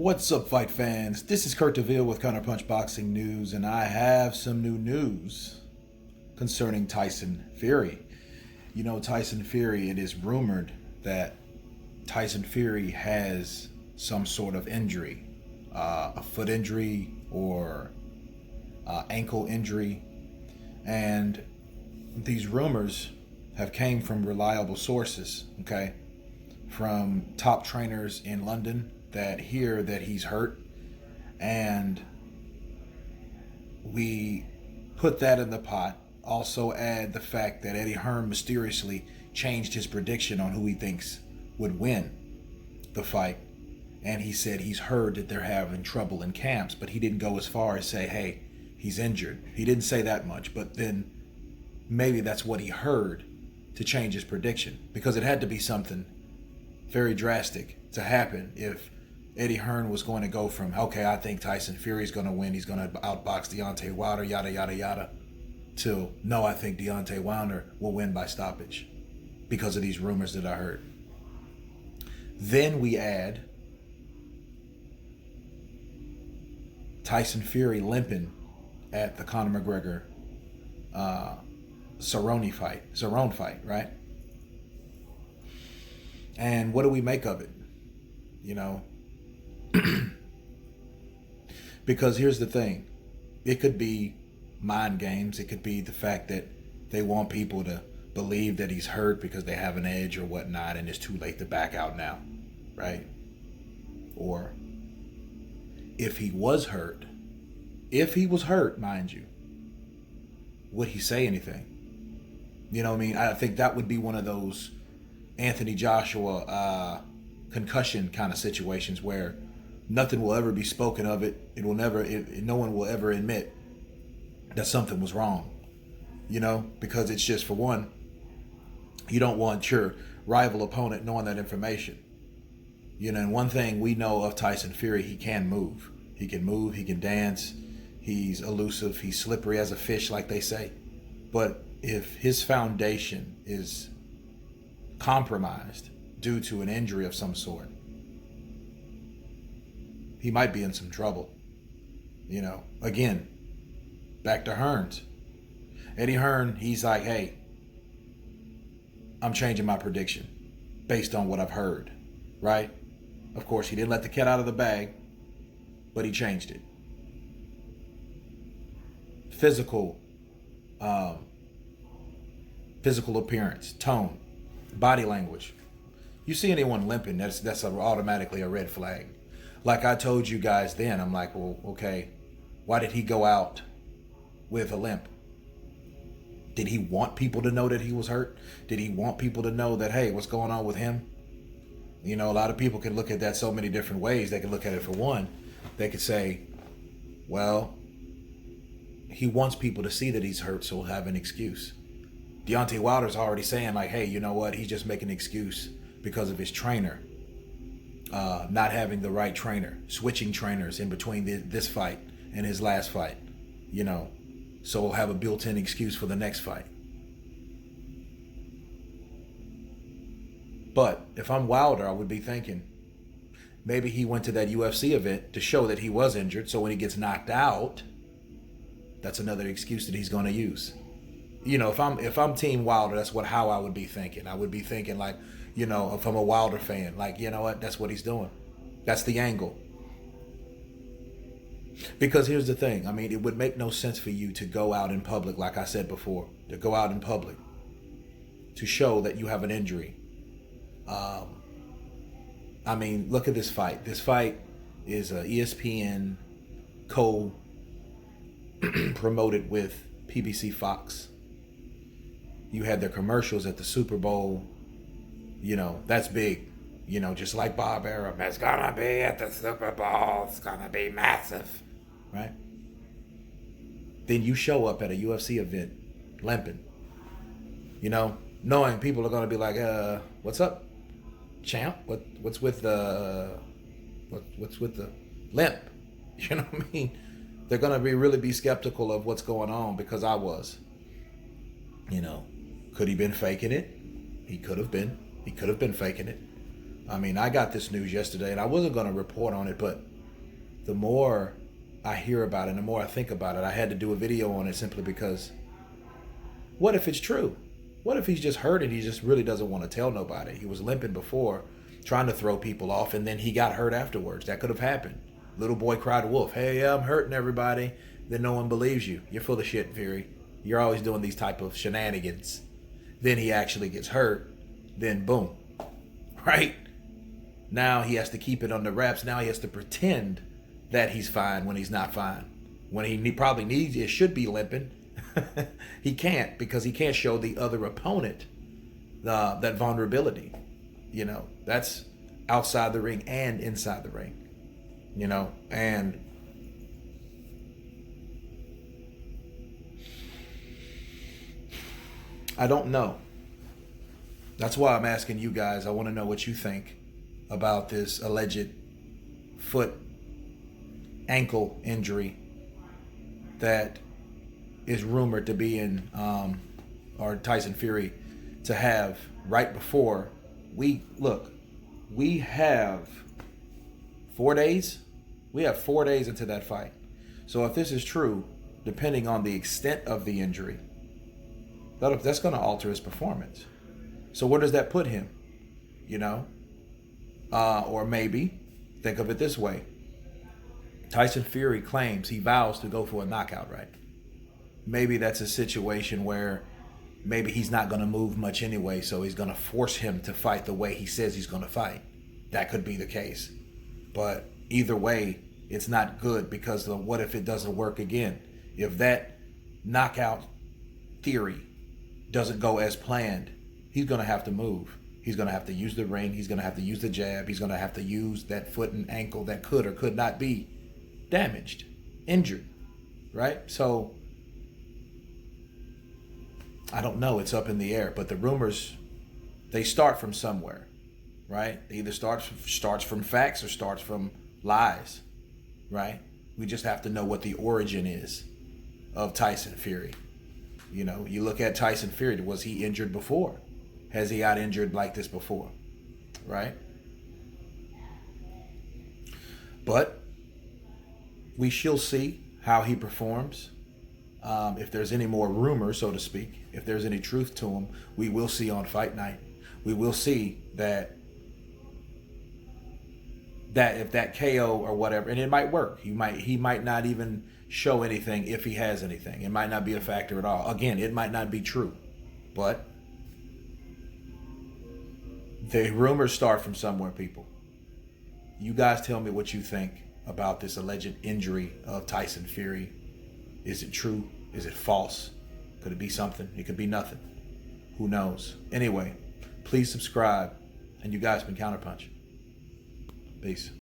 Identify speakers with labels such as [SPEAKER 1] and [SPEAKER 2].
[SPEAKER 1] What's up, fight fans? This is Kurt DeVille with Counterpunch Boxing News, and I have some new news concerning Tyson Fury. You know, Tyson Fury, it is rumored that Tyson Fury has some sort of injury, a foot injury or ankle injury, and these rumors have came from reliable sources, okay? From top trainers in London that hear that he's hurt, and we put that in the pot. Also add the fact that Eddie Hearn mysteriously changed his prediction on who he thinks would win the fight, and he said he's heard that they're having trouble in camps, but he didn't go as far as say, hey, he's injured. He didn't say that much, but then maybe that's what he heard to change his prediction, because it had to be something very drastic to happen if Eddie Hearn was going to go from, okay, I think Tyson Fury's going to win, he's going to outbox Deontay Wilder, yada, yada, yada, to, no, I think Deontay Wilder will win by stoppage because of these rumors that I heard. Then we add Tyson Fury limping at the Conor McGregor Cerrone fight, right? And what do we make of it? You know, because here's the thing. It could be mind games. It could be the fact that they want people to believe that he's hurt because they have an edge or whatnot, and it's too late to back out now, right? Or if he was hurt, mind you, would he say anything? You know what I mean? I think that would be one of those Anthony Joshua concussion kind of situations where nothing will ever be spoken of it. No one will ever admit that something was wrong, you know, because it's just, for one, you don't want your rival opponent knowing that information. You know, and one thing we know of Tyson Fury, he can move. He can dance. He's elusive. He's slippery as a fish, like they say. But if his foundation is compromised due to an injury of some sort, he might be in some trouble. You know, again, back to Hearns. Eddie Hearn, he's like, hey, I'm changing my prediction based on what I've heard, right? Of course, he didn't let the cat out of the bag, but he changed it. Physical appearance, tone, body language. You see anyone limping, that's automatically a red flag. Like I told you guys then, I'm like, well, okay, why did he go out with a limp? Did he want people to know that he was hurt? Did he want people to know that, hey, what's going on with him? You know, a lot of people can look at that so many different ways. They can look at it, for one, they could say, well, he wants people to see that he's hurt, so he'll have an excuse. Deontay Wilder's already saying, like, hey, you know what? He's just making an excuse because of his trainer not having the right trainer, switching trainers in between this fight and his last fight, you know, so he'll have a built-in excuse for the next fight. But if I'm Wilder, I would be thinking maybe he went to that UFC event to show that he was injured, so when he gets knocked out, that's another excuse that he's going to use. You know, if I'm Team Wilder, that's how I would be thinking. I would be thinking, like, you know, if I'm a Wilder fan, like, you know what, that's what he's doing. That's the angle. Because here's the thing. I mean, it would make no sense for you to go out in public, like I said before, to go out in public to show that you have an injury. I mean, look at this fight. This fight is ESPN co-promoted with PBC Fox. You had their commercials at the Super Bowl. You know, that's big. You know, just like Bob Arum, it's gonna be at the Super Bowl. It's gonna be massive, right? Then you show up at a UFC event limping. You know, knowing people are gonna be like, what's up, champ? What's with the limp? You know what I mean? They're gonna really be skeptical of what's going on, because I was. You know, could he been faking it? He could have been. He could have been faking it. I mean, I got this news yesterday, and I wasn't going to report on it, but the more I hear about it and the more I think about it, I had to do a video on it simply because what if it's true? What if he's just hurt and he just really doesn't want to tell nobody? He was limping before, trying to throw people off, and then he got hurt afterwards. That could have happened. Little boy cried wolf. Hey, I'm hurting everybody. Then no one believes you. You're full of shit, Fury. You're always doing these type of shenanigans. Then he actually gets hurt. Then boom. Right? Now he has to keep it under wraps. Now he has to pretend that he's fine when he's not fine. When he probably needs, it should be limping. He can't, because he can't show the other opponent that vulnerability. You know, that's outside the ring and inside the ring. You know, and I don't know. That's why I'm asking you guys. I want to know what you think about this alleged foot ankle injury that is rumored to be in, or Tyson Fury to have right before we have 4 days. We have 4 days into that fight. So if this is true, depending on the extent of the injury, that's going to alter his performance. So where does that put him? You know? Or maybe, think of it this way. Tyson Fury claims, he vows to go for a knockout, right? Maybe that's a situation where maybe he's not going to move much anyway, so he's going to force him to fight the way he says he's going to fight. That could be the case. But either way, it's not good, because of what if it doesn't work again? If that knockout theory doesn't go as planned, he's going to have to move. He's going to have to use the ring. He's going to have to use the jab. He's going to have to use that foot and ankle that could or could not be damaged, injured, right? So I don't know. It's up in the air. But the rumors, they start from somewhere, right? They either starts from facts or starts from lies, right? We just have to know what the origin is of Tyson Fury. You know, you look at Tyson Fury. Was he injured before? Has he got injured like this before? Right? But we shall see how he performs. If there's any more rumors, so to speak, if there's any truth to him, we will see on fight night. We will see that if that KO or whatever, and it might work. He might not even show anything if he has anything. It might not be a factor at all. Again, it might not be true. But the rumors start from somewhere, people. You guys tell me what you think about this alleged injury of Tyson Fury. Is it true? Is it false? Could it be something? It could be nothing. Who knows? Anyway, please subscribe. And you guys been Counterpunch. Peace.